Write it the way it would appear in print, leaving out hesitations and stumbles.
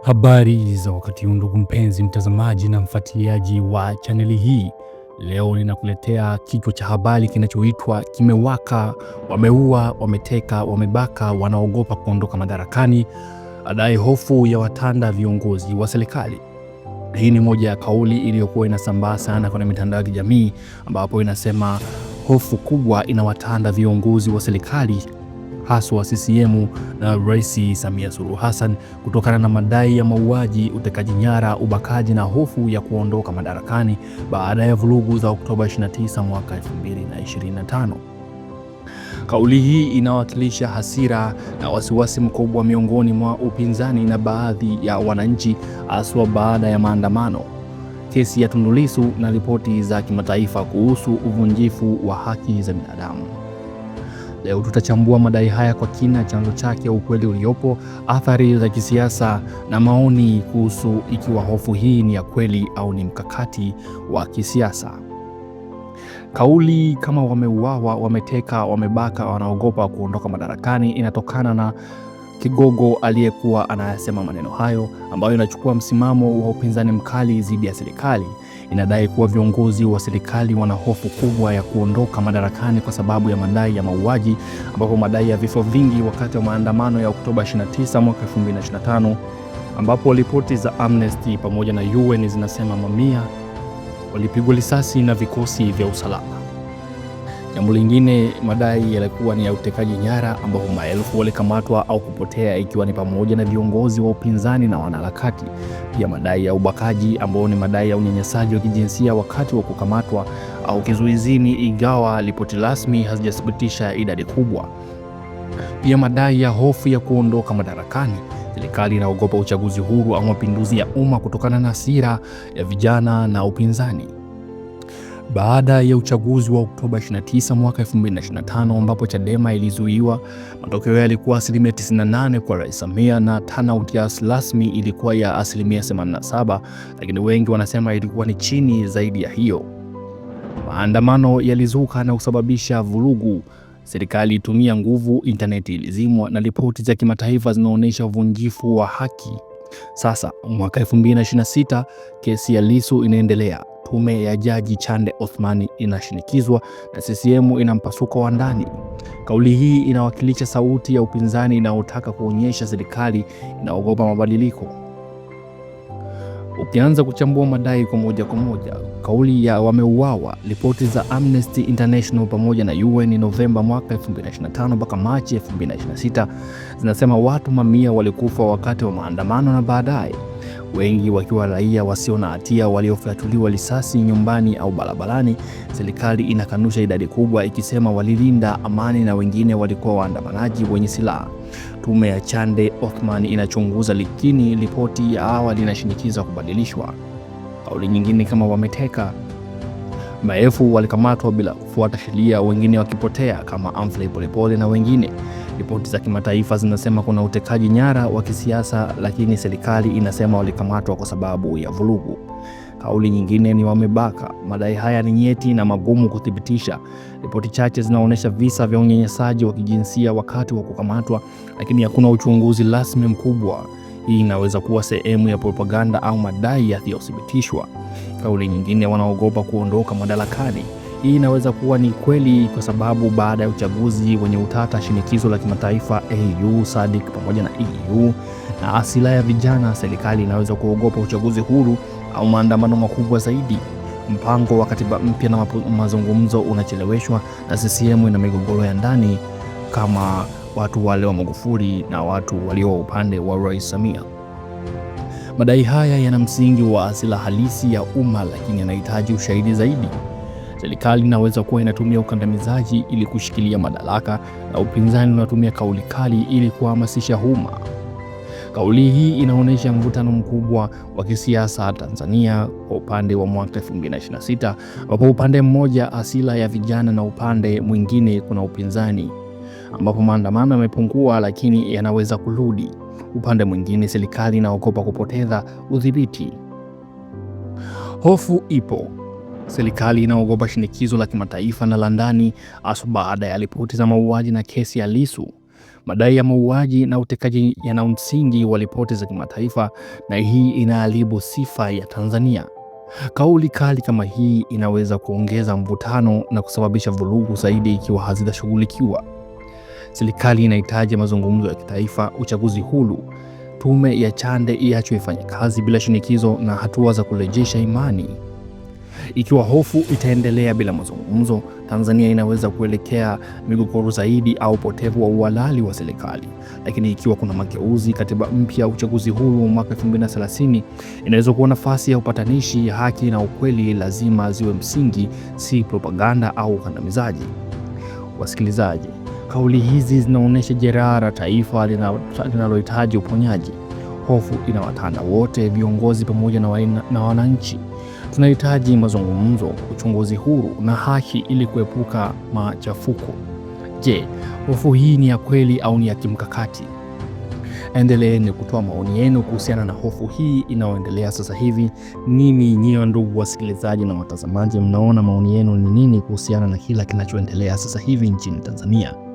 Habari za wakati huu ndugu mpenzi mtazamaji na mfuatiliaji wa chaneli hii. Leo ninakuletea kichwa cha habari kinachoitwa kimewaka, wameua, wameteka, wamebaka, wanaogopa kuondoka madarakani, adai hofu ya watanda viongozi wa serikali. Hii ni moja ya kauli iliyokuwa inasambaa sana kwenye mitandao ya kijamii, ambapo inasema hofu kubwa inawatanda viongozi wa serikali haswa CCM na Rais Samia Suluhu Hassan kutokana na madai ya mauaji, utekaji nyara, ubakaji na hofu ya kuondoka madarakani baada ya vurugu za Oktoba 29 mwaka 2025. Kauli hii inawakilisha hasira na wasiwasi mkubwa miongoni mwa upinzani na baadhi ya wananchi, haswa baada ya maandamano, kesi ya Tundu Lissu na ripoti za kimataifa kuhusu uvunjifu wa haki za binadamu. Leo tutachambua madai haya kwa kina, chanzo chake, ukweli uliopo, athari za kisiasa na maoni kuhusu ikiwa hofu hii ni ya kweli au ni mkakati wa kisiasa. Kauli kama wameuawa, wameteka, wamebaka, wanaogopa kuondoka madarakani inatokana na kigogo aliyekuwa anayasema maneno hayo, ambayo inachukua msimamo wa upinzani mkali dhidi ya serikali. Inadai kuwa viongozi wa serikali wana hofu kubwa ya kuondoka madarakani kwa sababu ya madai ya mauaji, ambapo madai ya vifo vingi wakati wa maandamano ya Oktoba 29 mwaka 2025, ambapo ripoti za Amnesty pamoja na UN zinasema mamia walipigwa risasi na vikosi vya usalama. Jambo lingine, madai yalikuwa ni ya utekaji nyara, ambapo maelfu walikamatwa au kupotea, ikiwa ni pamoja na viongozi wa upinzani na wanaharakati. Pia madai ya ubakaji, ambao ni madai ya unyanyasaji wa kijinsia wakati wa kukamatwa au kizuizini, ingawa ripoti rasmi hazijathibitisha idadi kubwa. Pia madai ya hofu ya kuondoka madarakani. Serikali inaogopa uchaguzi huru au mapinduzi ya umma kutokana na hasira ya vijana na upinzani. Baada ya uchaguzi wa Oktoba 29 mwaka 2025, ambapo Chadema ilizuiwa, matokeo yalikuwa 98% kwa Rais Samia na turnout ya rasmi ilikuwa ya 87%, lakini wengi wanasema ilikuwa ni chini zaidi ya hiyo. Maandamano yalizuka na kusababisha vurugu. Serikali itumia nguvu, intaneti ilizimwa na ripoti za kimataifa zinaonyesha uvunjifu wa haki. Sasa mwaka 2026, kesi ya Lissu inaendelea. Tume ya Jaji Chande Othman inashinikizwa na CCM ina mpasuko wa ndani. Kauli hii inawakilisha sauti ya upinzani inayotaka kuonyesha serikali inaogopa mabadiliko. Ukianza kuchambua madai kwa moja, kauli ya wameuawa, ripoti za Amnesty International pamoja na UN Novemba mwaka 2025 mpaka Machi 2026 zinasema watu mamia walikufa wakati wa maandamano na baadaye, wengi wakiwa raia wasio na hatia waliofyatuliwa risasi nyumbani au barabarani. Serikali inakanusha idadi kubwa, ikisema walilinda amani na wengine walikuwa waandamanaji wenye silaha. Tume ya Chande Othman inachunguza, lakini ripoti ya awali inashinikiza kubadilishwa. Kauli nyingine kama wameteka, maelfu walikamatwa bila kufuata sheria, wengine wakipotea kama Humphrey Polepole na wengine. Ripoti za kimataifa zinasema kuna utekaji nyara wa kisiasa, lakini serikali inasema walikamatwa kwa sababu ya vurugu. Kauli nyingine ni wamebaka. Madai haya ni nyeti na magumu kuthibitisha. Ripoti chache zinaonyesha visa vya unyanyasaji wa kijinsia wakati wa kukamatwa, lakini hakuna uchunguzi rasmi mkubwa. Hii inaweza kuwa sehemu ya propaganda au madai yasiyothibitishwa. Kauli nyingine, wanaogopa kuondoka madarakani. Hii inaweza kuwa ni kweli kwa sababu baada ya uchaguzi wenye utata, shinikizo la kimataifa, AU, SADC pamoja na EU na asila ya vijana, serikali inaweza kuogopa uchaguzi huru au maandamano makubwa zaidi. Mpango wa katiba mpya na mazungumzo unacheleweshwa, na CCM ina migogoro ya ndani kama watu wale wa Magufuli na watu walio upande wa Rais Samia. Madai haya yana msingi wa asila halisi ya umma, lakini yanahitaji ushahidi zaidi. Serikali inaweza kuwa inatumia ukandamizaji ili kushikilia madaraka, na upinzani unatumia kauli kali ili kuhamasisha umma. Kauli hii inaonyesha mvutano mkubwa wa kisiasa Tanzania kwa upande wa mwaka 2026, ambapo upande mmoja asila ya vijana na upande mwingine kuna upinzani, ambapo maandamano yamepungua lakini yanaweza kurudi. Upande mwingine serikali inaogopa kupoteza udhibiti. Hofu ipo. Serikali inaogopa shinikizo la kimataifa na la ndani, hasa baada ya ripoti za mauaji na kesi ya Lissu. Madai ya mauaji na utekaji yana msingi wa ripoti za kimataifa, na hii inaharibu sifa ya Tanzania. Kauli kali kama hii inaweza kuongeza mvutano na kusababisha vurugu zaidi ikiwa hazitashughulikiwa. Serikali inahitaji mazungumzo ya kitaifa, uchaguzi huru, tume ya Chande iachwe ifanye kazi bila shinikizo, na hatua za kurejesha imani. Ikiwa hofu itaendelea bila mazungumzo, Tanzania inaweza kuelekea migogoro zaidi au upotevu wa uhalali wa serikali. Lakini ikiwa kuna mageuzi, katiba mpya, uchaguzi huru mwaka 2030, inaweza kuwa nafasi ya upatanishi. Haki na ukweli lazima ziwe msingi, si propaganda au ukandamizaji. Wasikilizaji, kauli hizi zinaonyesha jeraha la taifa linalohitaji uponyaji. Hofu inawatanda wote, viongozi pamoja na wananchi. Tunahitaji mazungumzo, uchunguzi huru na haki ili kuepuka machafuko. Je, hofu hii ni ya kweli au ni ya kimkakati? Endeleeni kutoa maoni yenu kuhusiana na hofu hii inayoendelea sasa hivi. Nini nyinyi ndugu wasikilizaji na watazamaji, mnaona maoni yenu ni nini kuhusiana na kila kinachoendelea sasa hivi nchini Tanzania?